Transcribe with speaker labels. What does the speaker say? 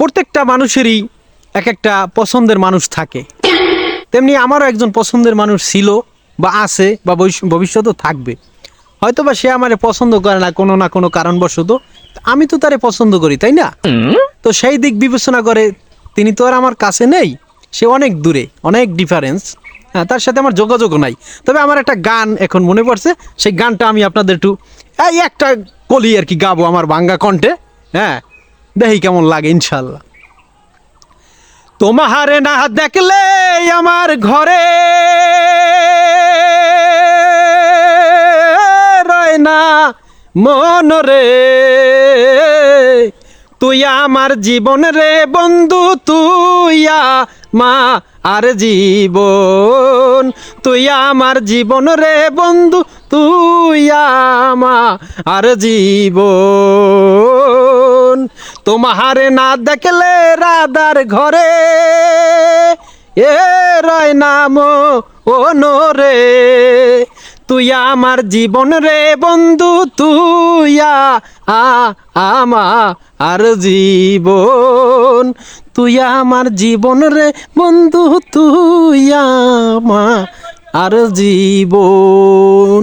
Speaker 1: প্রত্যেকটা মানুষেরই এক একটা পছন্দের মানুষ থাকে, তেমনি আমারও একজন পছন্দের মানুষ ছিল বা আছে বা ভবিষ্যতেও থাকবে। হয়তো বা সে আমারে পছন্দ করে না কোনো কারণবশত, আমি তো তারে পছন্দ করি, তাই না? তো সেই দিক বিবেচনা করে তিনি তো আর আমার কাছে নেই, সে অনেক দূরে, অনেক ডিফারেন্স। হ্যাঁ, তার সাথে আমার যোগাযোগও নাই। তবে আমার একটা গান এখন মনে পড়ছে, সেই গানটা আমি আপনাদের একটু এই একটা কলি আর কি গাবো আমার বাংলা কণ্ঠে। হ্যাঁ, দেখি কেমন লাগে ইনশাল্লাহ। তোমারে না দেখলে আমার ঘরে রয় না মন রে, তুই আমার জীবন রে বন্ধু, তুই আমার জীবন, তুই আমার জীবন রে বন্ধু, তুই আমার জীবন। তোমারে না দেখলে রাধার ঘরে এ রয় নাম ও রে, তুই আমার জীবন রে বন্ধু, তুই আমার জীবন, তুই আমার জীবন রে বন্ধু, তুই আমার জীবন।